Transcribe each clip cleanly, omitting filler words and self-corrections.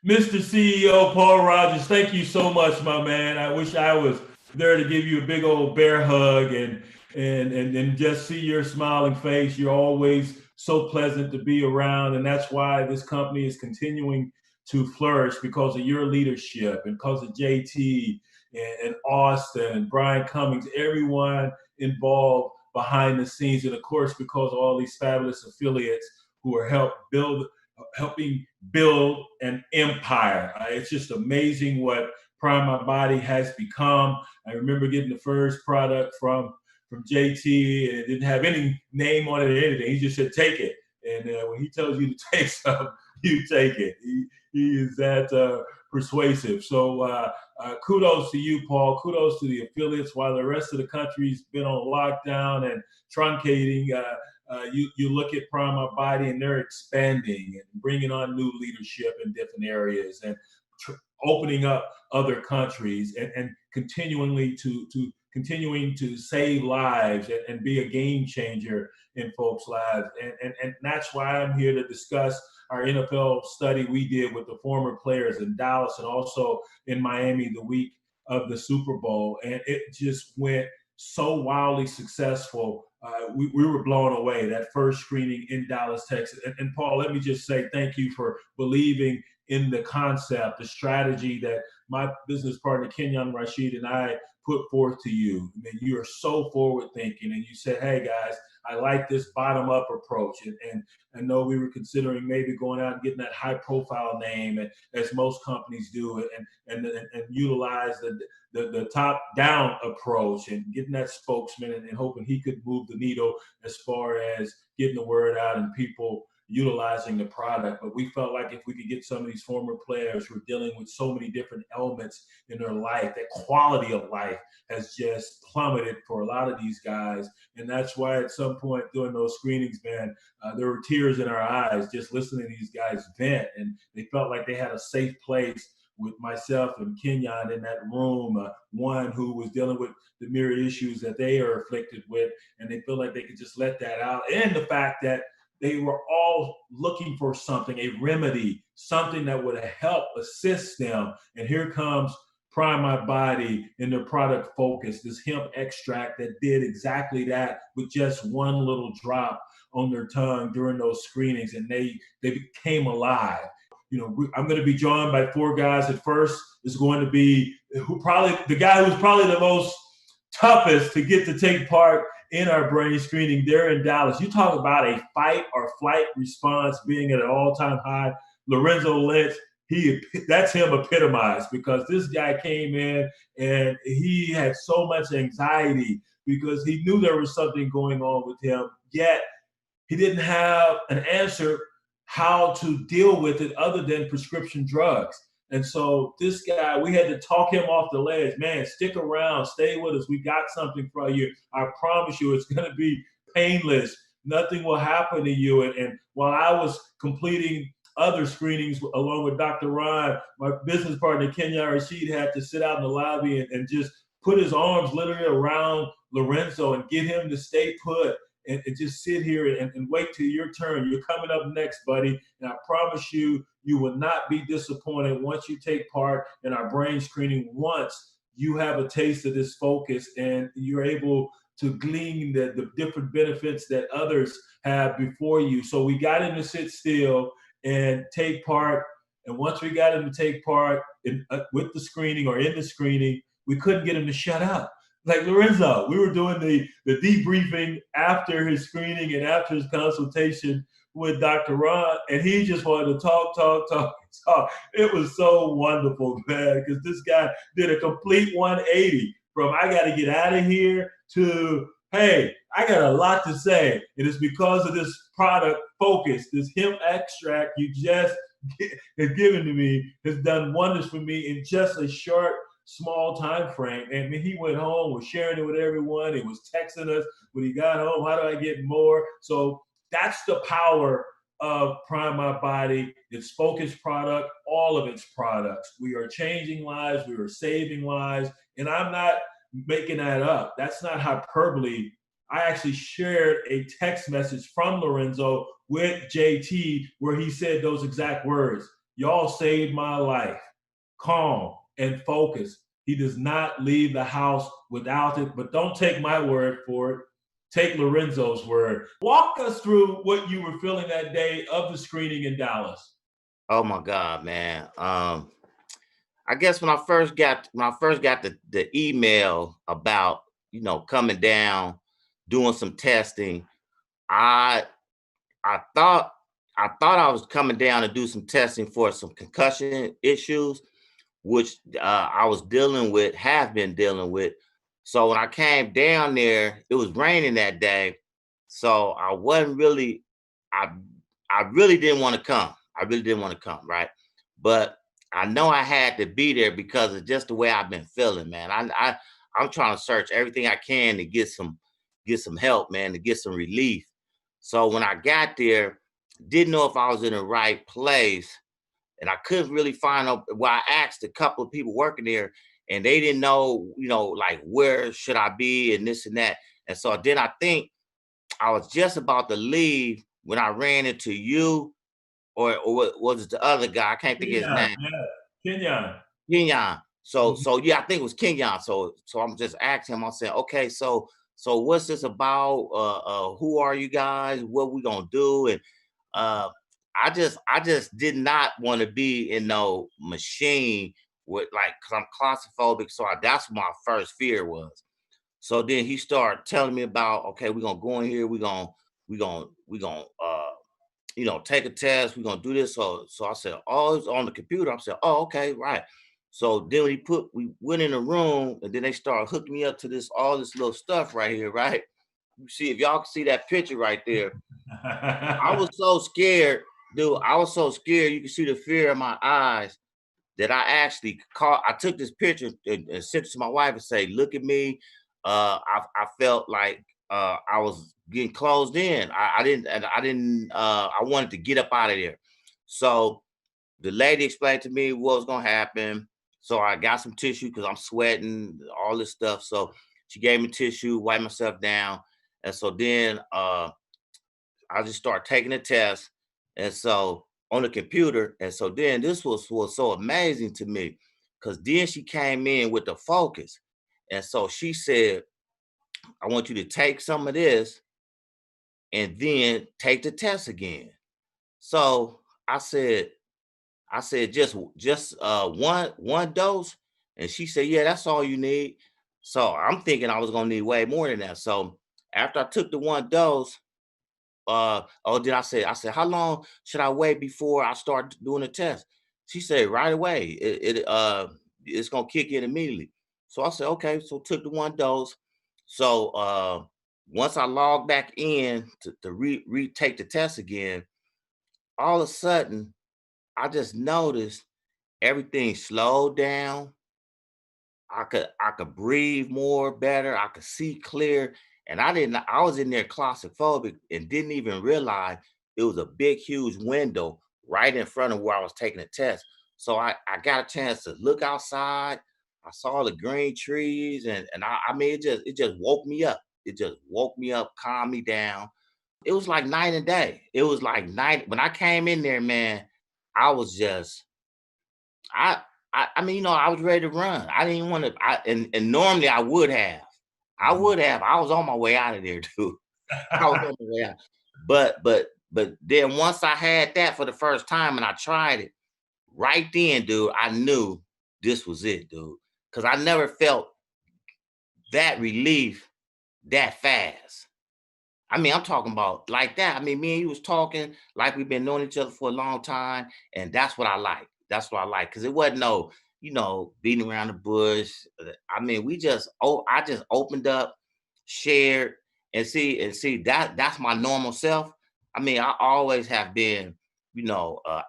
Mr. CEO Paul Rogers, thank you so much, my man. I wish I was there to give you a big old bear hug and just see your smiling face. You're always so pleasant to be around, and that's why this company is continuing to flourish because of your leadership and because of JT and Austin and Brian Cummings, everyone involved behind the scenes, and of course because of all these fabulous affiliates who are helping build an empire. It's just amazing what Prime My Body has become. I remember getting the first product from JT, and it didn't have any name on it or anything. He just said, "Take it." And when he tells you to take something, you take it. He is that persuasive. So kudos to you, Paul. Kudos to the affiliates. While the rest of the country's been on lockdown and truncating, you look at Prime My Body and they're expanding and bringing on new leadership in different areas and tr- opening up other countries and continuing to save lives and be a game changer in folks' lives. And that's why I'm here to discuss our NFL study we did with the former players in Dallas and also in Miami the week of the Super Bowl. And it just went so wildly successful. We were blown away that first screening in Dallas, Texas. And Paul, let me just say thank you for believing in the concept, the strategy that my business partner Kenyon Rashid and I put forth to you. I mean, you are so forward thinking, and you said, "Hey guys, I like this bottom up approach." And I know we were considering maybe going out and getting that high profile name, and, as most companies do, and utilize the top down approach and getting that spokesman and hoping he could move the needle as far as getting the word out and people utilizing the product. But we felt like if we could get some of these former players who are dealing with so many different elements in their life, that quality of life has just plummeted for a lot of these guys. And that's why at some point during those screenings, man, there were tears in our eyes just listening to these guys vent. And they felt like they had a safe place with myself and Kenyon in that room, one who was dealing with the myriad issues that they are afflicted with, and they feel like they could just let that out. And the fact that they were all looking for something, a remedy, something that would help assist them. And here comes Prime My Body in their product focus, this hemp extract that did exactly that with just one little drop on their tongue during those screenings, and they became alive. I'm going to be joined by four guys. At first is going to be who probably the guy who's probably the most toughest to get to take part in our brain screening there in Dallas. You talk about a fight or flight response being at an all-time high. Lorenzo Lynch, that's him epitomized, because this guy came in and he had so much anxiety because he knew there was something going on with him, yet he didn't have an answer how to deal with it other than prescription drugs. And so this guy, we had to talk him off the ledge. Man, stick around, stay with us. We got something for you. I promise you, it's going to be painless. Nothing will happen to you. And while I was completing other screenings along with Dr. Ron, my business partner Kenya Rashid had to sit out in the lobby and just put his arms literally around Lorenzo and get him to stay put and just sit here and wait till your turn. You're coming up next, buddy. And I promise you, you will not be disappointed once you take part in our brain screening, once you have a taste of this focus and you're able to glean the different benefits that others have before you. So we got him to sit still and take part. And once we got him to take part with the screening or in the screening, we couldn't get him to shut up. Like Lorenzo, we were doing the debriefing after his screening and after his consultation with Dr. Ron, and he just wanted to talk, talk, talk, talk. It was so wonderful, man, because this guy did a complete 180 from "I got to get out of here" to "Hey, I got a lot to say." It is because of this product focus, this hemp extract you just has given to me, has done wonders for me in just a short small time frame. And when he went home, was sharing it with everyone. He was texting us when he got home, "How do I get more?" So that's the power of Prime My Body, its focused product, all of its products. We are changing lives, we are saving lives, and I'm not making that up. That's not hyperbole. I actually shared a text message from Lorenzo with JT where he said those exact words. Y'all saved my life. Calm and focus. He does not leave the house without it, but don't take my word for it. Take Lorenzo's word. Walk us through what you were feeling that day of the screening in Dallas. Oh my God, man. I guess when I first got the email about, coming down, doing some testing, I I thought I was coming down to do some testing for some concussion issues, which I was dealing with, have been dealing with. So when I came down there, it was raining that day. So I wasn't really, I I really didn't want to come. I really didn't want to come, right? But I know I had to be there because of just the way I've been feeling, man. I'm trying to search everything I can to get some help, man, to get some relief. So when I got there, didn't know if I was in the right place, and I couldn't really find out. Well, I asked a couple of people working there, and they didn't know, like where should I be and this and that. And so then I think I was just about to leave when I ran into you, or was it the other guy? I can't think of his Kenyon, name. yeah, Kenyon. Kenyon. So Mhm. so yeah, I think it was Kenyon. So I'm just asking him. I said, okay, so what's this about? Who are you guys? What we gonna do? And uh, I just did not want to be in no machine with, like, cause I'm claustrophobic. So that's what my first fear was. So then he started telling me about, okay, we're gonna go in here, we're gonna take a test, we're gonna do this. So I said, oh, it's on the computer. I said, oh, okay, right. So then we went in the room, and then they started hooking me up to all this little stuff right here, right? You see, if y'all can see that picture right there, I was so scared, dude. I was so scared. You can see the fear in my eyes that I actually caught. I took this picture and sent it to my wife and say, "Look at me." I felt like I was getting closed in. I wanted to get up out of there. So the lady explained to me what was gonna happen. So I got some tissue because I'm sweating, all this stuff. So she gave me tissue, wiped myself down, and so then I just started taking the test, and so on the computer, and so then this was so amazing to me, because then she came in with the focus, and so she said, "I want you to take some of this and then take the test again." So I said, just one dose, and she said, "Yeah, that's all you need." So I'm thinking I was gonna need way more than that. So after I took the one dose, oh, did I said, how long should I wait before I start doing the test? She said, right away. It's gonna kick in immediately. So I said, okay. So took the one dose. So once I logged back in to retake the test again, all of a sudden I just noticed everything slowed down. I could breathe more better. I could see clear. And I was in there claustrophobic and didn't even realize it was a big, huge window right in front of where I was taking the test. So I got a chance to look outside. I saw the green trees, and I mean, it just woke me up. It just woke me up, calmed me down. It was like night and day. It was like night when I came in there, man. I was just I I mean, I was ready to run. I didn't want to. And normally I would have. I Mhm. would have. I was on my way out of there, dude. I was on my way out. But then once I had that for the first time and I tried it, right then, dude, I knew this was it, dude. Because I never felt that relief that fast. I mean, I'm talking about like that. I mean, me and you was talking like we've been knowing each other for a long time, and that's what I like. That's what I like, because it wasn't no, beating around the bush. I mean, I just opened up, shared, and see that's my normal self. I mean, I always have been,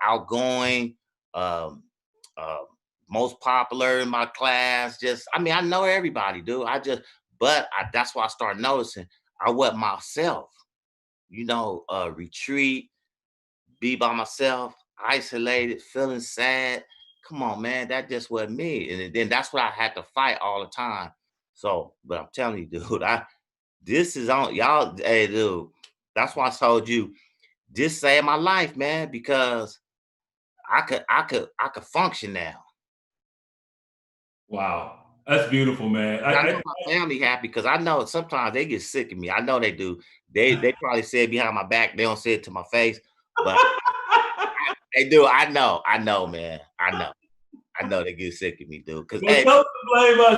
outgoing, um, uh, most popular in my class. Just, I mean, I know everybody, dude. That's why I started noticing. I wasn't myself, retreat, be by myself, isolated, feeling sad. Come on, man, that just wasn't me. And then that's what I had to fight all the time. So, but I'm telling you, dude, this is on y'all. Hey, dude, that's why I told you this saved my life, man, because I could function now. Wow. That's beautiful, man. I know my family happy because I know sometimes they get sick of me. I know they do. They probably say it behind my back. They don't say it to my face, but they do. I know, man. I know they get sick of me, dude. Because well,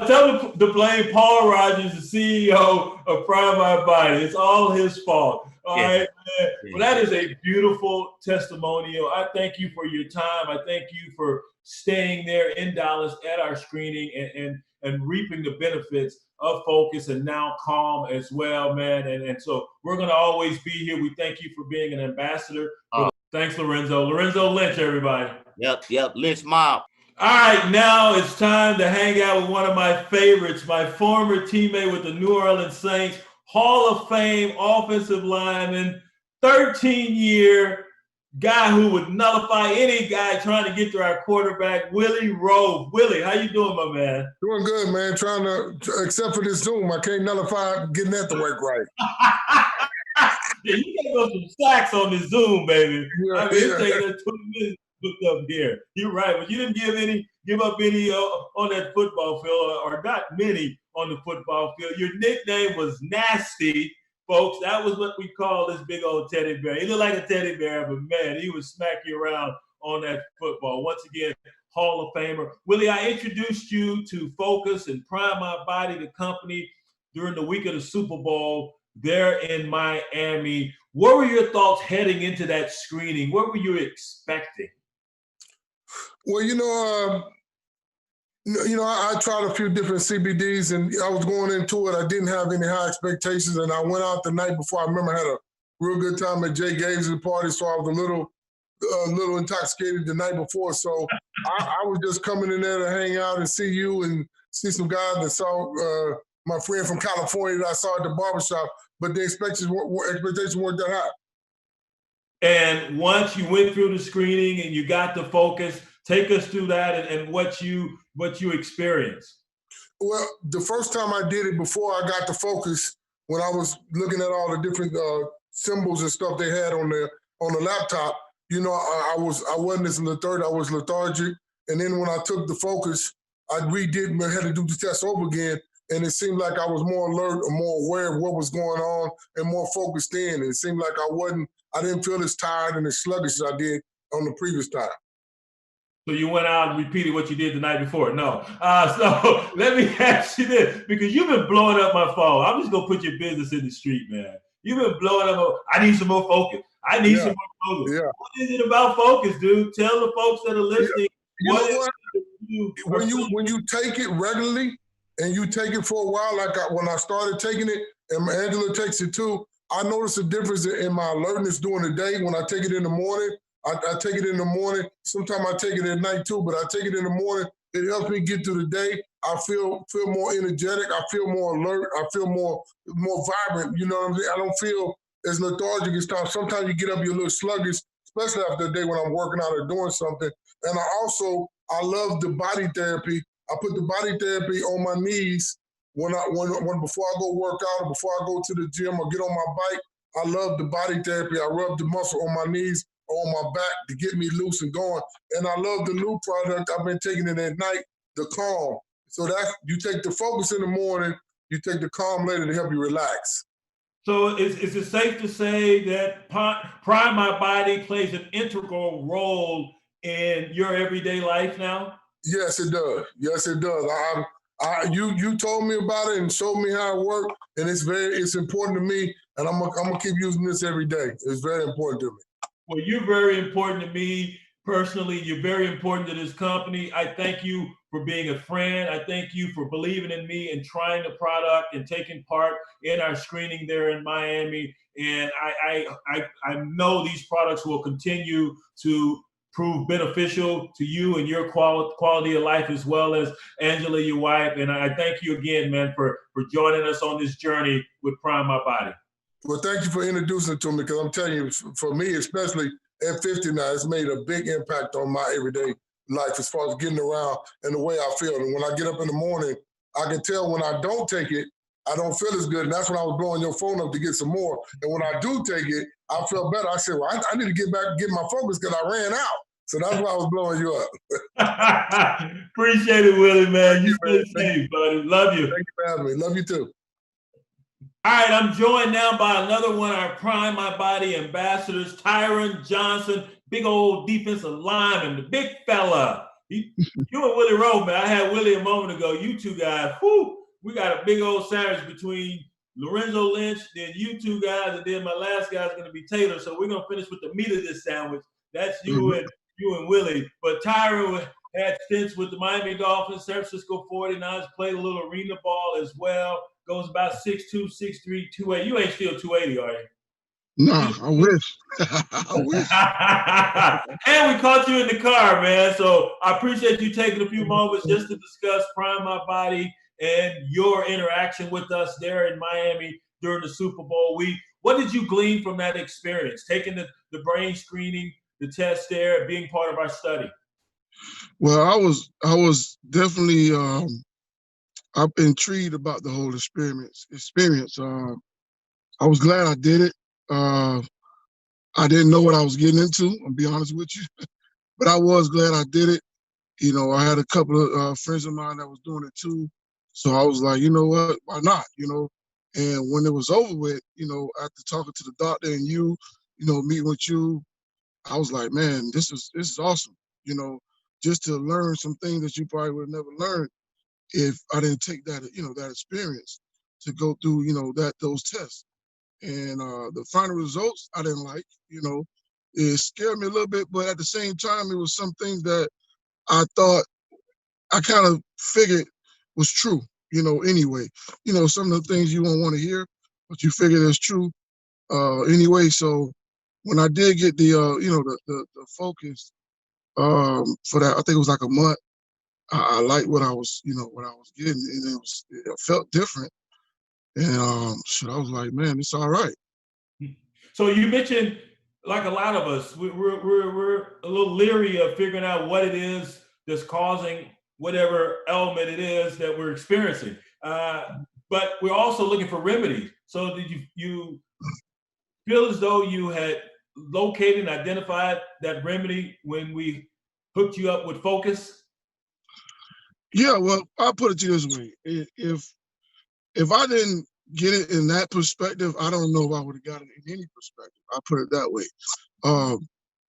tell them to blame Paul Rogers, the CEO of PrimeMyBody. It's all his fault. All right, man. Well, that is a beautiful testimonial. I thank you for your time. I thank you for staying there in Dallas at our screening and reaping the benefits of focus and now calm as well, man. And so we're going to always be here. We thank you for being an ambassador. Thanks, Lorenzo. Lorenzo Lynch, everybody. Yep. Lynch mob. All right, now it's time to hang out with one of my favorites, my former teammate with the New Orleans Saints, Hall of Fame offensive lineman, 13-year guy who would nullify any guy trying to get to our quarterback, Willie Roaf. Willie, how you doing, my man? Doing good, man. Trying to, except for this Zoom, I can't nullify getting that to work right. Yeah, you got to go some sacks on the Zoom, baby. Yeah, I mean, it's taking us 20 minutes. Looked up here. You're right, but you didn't give up any on that football field, or not many on the football field. Your nickname was Nasty, folks. That was what we call this big old teddy bear. He looked like a teddy bear, but man, he would smack you around on that football. Once again, Hall of Famer. Willie, I introduced you to Focus and PrimeMyBody, the company, during the week of the Super Bowl there in Miami. What were your thoughts heading into that screening? What were you expecting? Well, I tried a few different CBDs, and I was going into it. I didn't have any high expectations, and I went out the night before. I remember I had a real good time at Jay Gaines' party, so I was a little intoxicated the night before. So I was just coming in there to hang out and see you and see some guys that saw my friend from California that I saw at the barbershop, but the expectations weren't that high. And once you went through the screening and you got the Focus, take us through that and what you experienced. Well, the first time I did it, before I got the Focus, when I was looking at all the different symbols and stuff they had on the laptop, I wasn't as lethargic. I was lethargic. And then when I took the Focus, I had to do the test over again, and it seemed like I was more alert or more aware of what was going on and more focused in. And it seemed like I didn't feel as tired and as sluggish as I did on the previous time. So you went out and repeated what you did the night before? No. So let me ask you this, because you've been blowing up my phone. I'm just going to put your business in the street, man. You've been blowing up. I need some more focus. I need some more focus. Yeah. What is it about focus, dude? Tell the folks that are listening. When you take it regularly and you take it for a while, when I started taking it, and Angela takes it too, I notice a difference in my alertness during the day. When I take it in the morning, I take it in the morning. Sometimes I take it at night too, but I take it in the morning. It helps me get through the day. I feel more energetic. I feel more alert. I feel more vibrant. You know what I'm saying? I don't feel as lethargic as times. Sometimes you get up, you're a little sluggish, especially after the day when I'm working out or doing something. And I love the body therapy. I put the body therapy on my knees when before I go work out or before I go to the gym or get on my bike. I love the body therapy. I rub the muscle on my knees or on my back to get me loose and going. And I love the new product. I've been taking it at night, the Calm. So you take the Focus in the morning, you take the Calm later to help you relax. So is it safe to say that PrimeMyBody plays an integral role in your everyday life now? Yes, it does. Yes, it does. You told me about it and showed me how it worked, and it's important to me, and I'm gonna keep using this every day. It's very important to me. Well, you're very important to me personally. You're very important to this company. I thank you for being a friend. I thank you for believing in me and trying the product and taking part in our screening there in Miami. And I know these products will continue to prove beneficial to you and your quality of life, as well as Angela, your wife. And I thank you again, man, for joining us on this journey with PrimeMyBody. Well, thank you for introducing it to me, because I'm telling you, for me, especially at 50 now, it's made a big impact on my everyday life as far as getting around and the way I feel. And when I get up in the morning, I can tell when I don't take it, I don't feel as good. And that's when I was blowing your phone up to get some more. And when I do take it, I feel better. I said, well, I need to get my focus because I ran out. So that's why I was blowing you up. Appreciate it, Willie, man. You man. stay safe, buddy. Love you. Thank you for having me. Love you too. All right, I'm joined now by another one of our Prime My Body ambassadors, Tyronn Johnson, big old defensive lineman, the big fella. You and Willie Roaf, man. I had Willie a moment ago. You two guys, whoo, we got a big old sandwich between Lorenzo, Lynch, then you two guys, and then my last guy is going to be Taylor. So we're going to finish with the meat of this sandwich. That's you and Willie. But Tyronn had stints with the Miami Dolphins, San Francisco 49ers, played a little arena ball as well. Goes about 6'2", 6'3", 280. You ain't still 280, are you? Nah, I wish. I wish. And we caught you in the car, man. So I appreciate you taking a few moments just to discuss Prime My Body and your interaction with us there in Miami during the Super Bowl week. What did you glean from that experience, taking the brain screening, the test there, being part of our study? Well, I was definitely I'm intrigued about the whole experience. I was glad I did it. I didn't know what I was getting into, I'll be honest with you, but I was glad I did it. You know, I had a couple of friends of mine that was doing it too. So I was like, you know what, why not, you know? And when it was over with, you know, after talking to the doctor and you know, meeting with you, I was like, man, this is awesome. You know, just to learn some things that you probably would have never learned if I didn't take that, you know, that experience to go through, you know, those tests. And the final results I didn't like, you know, it scared me a little bit, but at the same time, it was some things that I thought I kind of figured was true, you know, anyway. You know, some of the things you won't want to hear, but you figure it's true anyway. So when I did get the, you know, the focus for that, I think it was like a month, I liked what I was, you know, what I was getting, and it felt different. And shit, I was like, man, it's all right. So you mentioned, like a lot of us, we're a little leery of figuring out what it is that's causing whatever element it is that we're experiencing. But we're also looking for remedies. So did you feel as though you had located and identified that remedy when we hooked you up with focus? Yeah, well, I'll put it to you this way. If I didn't get it in that perspective, I don't know if I would have got it in any perspective. I'll put it that way.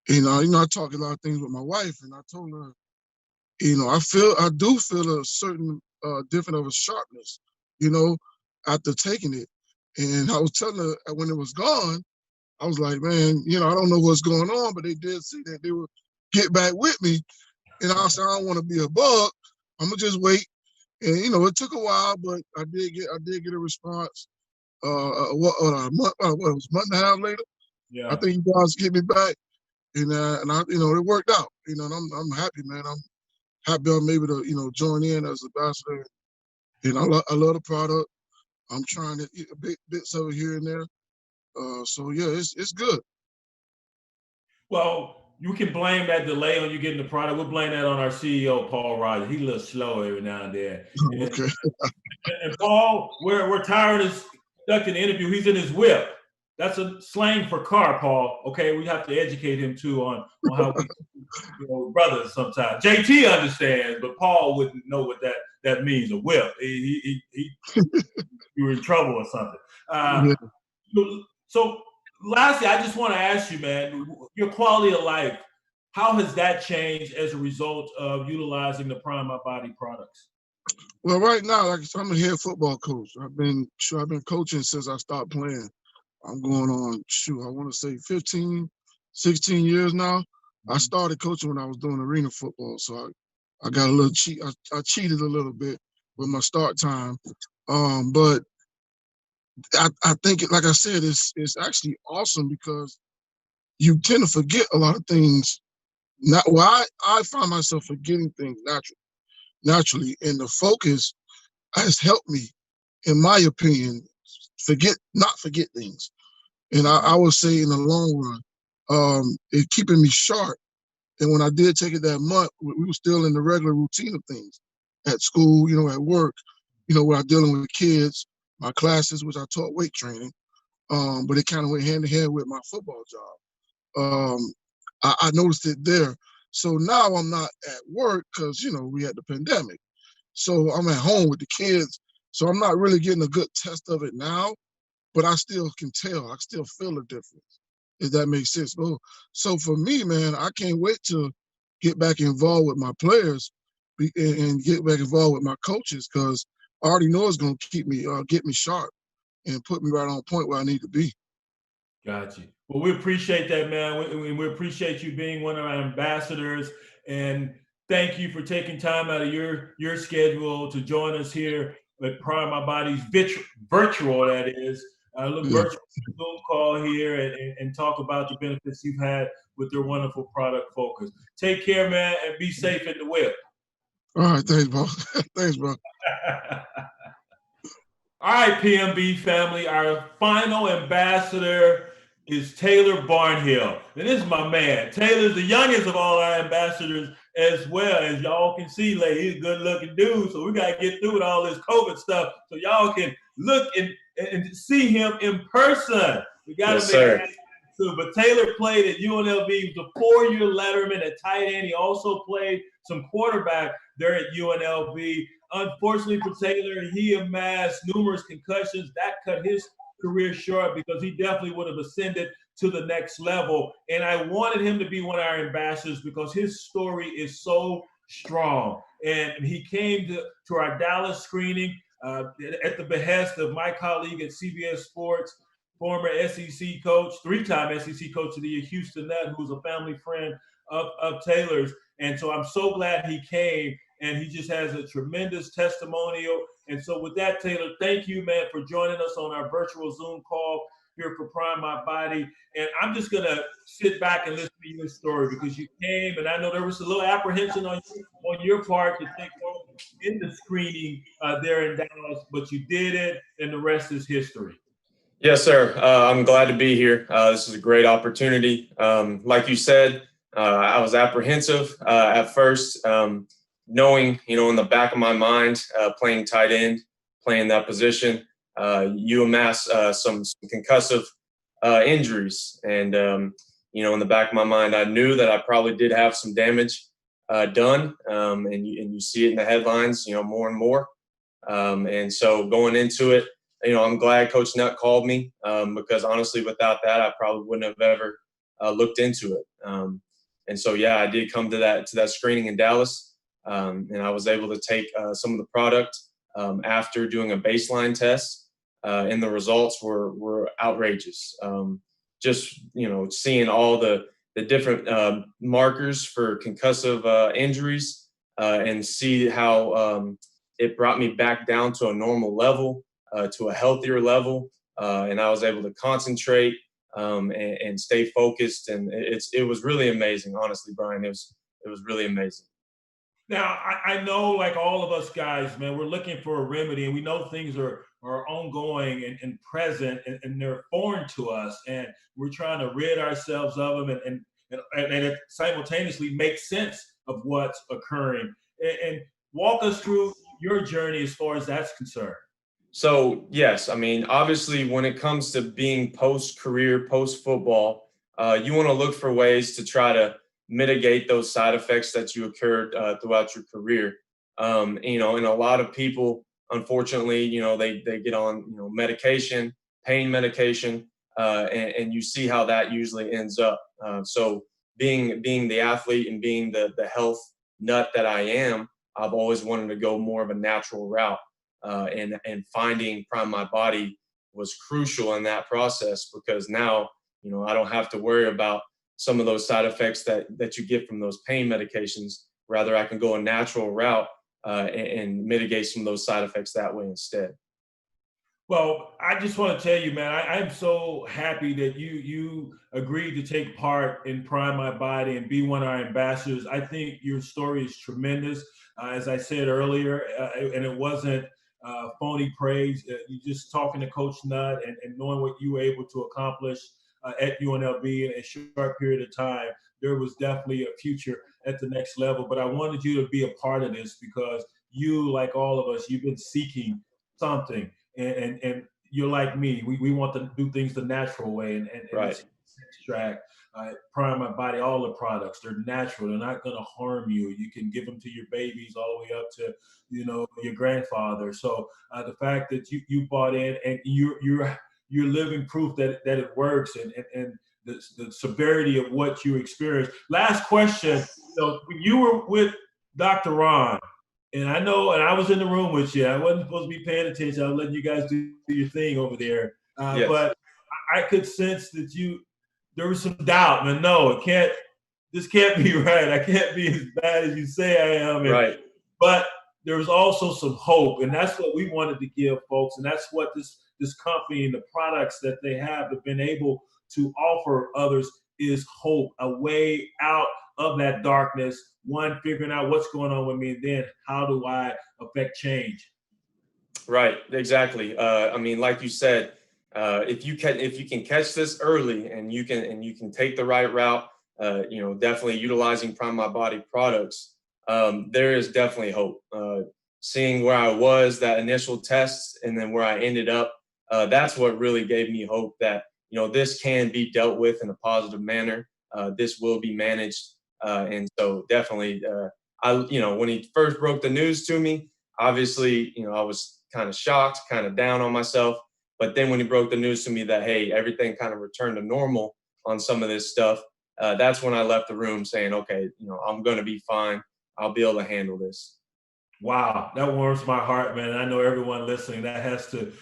You know, I talk a lot of things with my wife, and I told her, you know, I do feel a certain different of a sharpness, you know, after taking it. And I was telling her when it was gone, I was like, man, you know, I don't know what's going on, but they did say that they would get back with me. And I said, I don't want to be a bug. I'm gonna just wait. And you know, it took a while, but I did get a response. A month, what it was, a month and a half later. Yeah. I think you guys get me back, and I, you know, it worked out. You know, and I'm happy, man. I'm happy I'm able to, you know, join in as ambassador. And I love the product. I'm trying to eat bits of it here and there. So yeah, it's good. Well, you can blame that delay on you getting the product. We'll blame that on our CEO, Paul Rogers. He's a little slow every now and then. Okay. And Paul, where Tyronn is conducting the interview, he's in his whip. That's a slang for car, Paul. Okay, we have to educate him too on how we, you know, brothers sometimes. JT understands, but Paul wouldn't know what that means. A whip. He you were in trouble or something. Yeah. So lastly, I just want to ask you, man, your quality of life, how has that changed as a result of utilizing the Prime My Body products? Well, right now, like I said, I'm a head football coach. I've been coaching since I stopped playing. I'm going on, I want to say 15, 16 years now. I started coaching when I was doing arena football, so I got a little I cheated a little bit with my start time. But I think, like I said, it's actually awesome because you tend to forget a lot of things. I find myself forgetting things naturally, and the focus has helped me, in my opinion, not forget things. And I would say in the long run, it's keeping me sharp. And when I did take it that month, we were still in the regular routine of things at school, you know, at work, you know, where I'm dealing with kids, my classes, which I taught weight training. But it kind of went hand in hand with my football job. I noticed it there. So now I'm not at work because, you know, we had the pandemic. So I'm at home with the kids. So I'm not really getting a good test of it now, but I still can tell. I still feel a difference, if that makes sense. So for me, man, I can't wait to get back involved with my players and get back involved with my coaches, because I already know it's going to keep me, get me sharp and put me right on point where I need to be. Got you. Well, we appreciate that, man. We appreciate you being one of our ambassadors, and thank you for taking time out of your schedule to join us here at Prime My Body's virtual, that is, virtual Zoom call here and talk about the benefits you've had with your wonderful product focus. Take care, man, and be safe in the whip. All right, thanks, bro. Thanks, bro. All right, PMB family, our final ambassador is Taylor Barnhill. And this is my man. Taylor's the youngest of all our ambassadors as well. As y'all can see, like, he's a good-looking dude, so we got to get through with all this COVID stuff so y'all can look and see him in person. We got to make that too. But Taylor played at UNLV. He was a 4-year letterman at tight end. He also played some quarterback there at UNLV. Unfortunately for Taylor, he amassed numerous concussions. That cut his career short because he definitely would have ascended to the next level. And I wanted him to be one of our ambassadors because his story is so strong. And he came to our Dallas screening at the behest of my colleague at CBS Sports, former SEC coach, 3-time SEC coach of the year, Houston Nutt, who's a family friend of Taylor's. And so I'm so glad he came, and he just has a tremendous testimonial. And so with that, Taylor, thank you, man, for joining us on our virtual Zoom call here for Prime My Body. And I'm just going to sit back and listen to your story because you came, and I know there was a little apprehension on your part to take part in the screening there in Dallas, but you did it, and the rest is history. Yes, sir. I'm glad to be here. This is a great opportunity. Like you said, I was apprehensive at first, knowing, in the back of my mind, playing tight end, playing that position, you amass some concussive injuries. And, in the back of my mind, I knew that I probably did have some damage done. And you see it in the headlines, more and more. And so going into it, I'm glad Coach Nutt called me because honestly, without that, I probably wouldn't have ever looked into it. And so, yeah, I did come to that screening in Dallas, and I was able to take some of the product after doing a baseline test, and the results were outrageous. Just seeing all the different markers for concussive injuries, and see how it brought me back down to a normal level. To a healthier level, and I was able to concentrate and stay focused, and it was really amazing. Honestly, Brian, it was really amazing. Now, I know, like all of us guys, man, we're looking for a remedy, and we know things are ongoing and present, and they're foreign to us, and we're trying to rid ourselves of them and it simultaneously make sense of what's occurring. And walk us through your journey as far as that's concerned. So, yes, I mean, obviously, when it comes to being post-career, post-football, you want to look for ways to try to mitigate those side effects that you occurred throughout your career. And a lot of people, unfortunately, they get on, medication, pain medication, and you see how that usually ends up. So being the athlete and being the health nut that I am, I've always wanted to go more of a natural route. And finding Prime My Body was crucial in that process because now, I don't have to worry about some of those side effects that you get from those pain medications. Rather, I can go a natural route and mitigate some of those side effects that way instead. Well, I just want to tell you, man, I'm so happy that you agreed to take part in Prime My Body and be one of our ambassadors. I think your story is tremendous. As I said earlier, and it wasn't phony praise. You just talking to Coach Nutt and knowing what you were able to accomplish at UNLV in a short period of time, there was definitely a future at the next level. But I wanted you to be a part of this because you, like all of us, you've been seeking something. And you're like me. We want to do things the natural way and right. Extract. PrimeMyBody, all the products, they're natural. They're not going to harm you. You can give them to your babies all the way up to, you know, your grandfather. So the fact that you bought in and you're living proof that it works, and the severity of what you experienced. Last question. So you were with Dr. Ron, and I know, and I was in the room with you. I wasn't supposed to be paying attention. I was letting you guys do your thing over there. Yes. But I could sense that there was some doubt, man. No, this can't be right. I can't be as bad as you say I am. Right. But there was also some hope, and that's what we wanted to give folks, and that's what this company and the products that they have been able to offer others is hope, a way out of that darkness. One, figuring out what's going on with me, and then how do I affect change? Right, exactly. I mean, like you said, if you can catch this early and you can take the right route, you know, definitely utilizing PrimeMyBody products, there is definitely hope. Seeing where I was, that initial test, and then where I ended up, that's what really gave me hope that, you know, this can be dealt with in a positive manner. This will be managed. And so definitely, you know, when he first broke the news to me, obviously, you know, I was kind of shocked, kind of down on myself. But then when he broke the news to me that, hey, everything kind of returned to normal on some of this stuff, that's when I left the room saying, okay, you know, I'm going to be fine. I'll be able to handle this. Wow, that warms my heart, man. I know everyone listening, that has to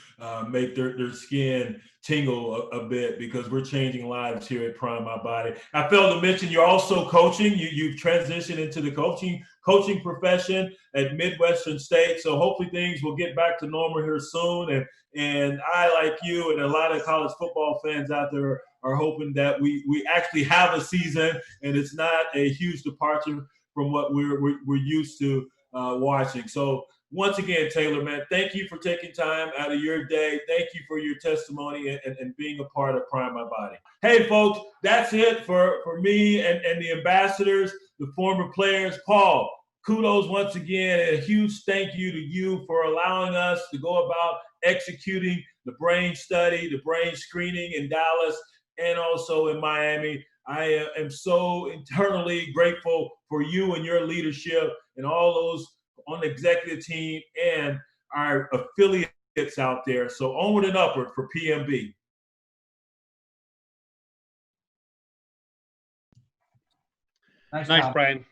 make their skin tingle a bit, because we're changing lives here at PrimeMyBody. I failed to mention you're also coaching. You've transitioned into the coaching profession at Midwestern State. So hopefully things will get back to normal here soon. And I, like you and a lot of college football fans out there, are hoping that we actually have a season and it's not a huge departure from what we're used to watching. So once again, Taylor, man, thank you for taking time out of your day. Thank you for your testimony and being a part of PrimeMyBody. Hey, folks, that's it for me and the ambassadors, the former players. Paul, kudos once again, and a huge thank you to you for allowing us to go about executing the brain study, the brain screening in Dallas and also in Miami. I am so eternally grateful for you and your leadership and all those on the executive team and our affiliates out there. So onward and upward for PMB. Nice, Brian.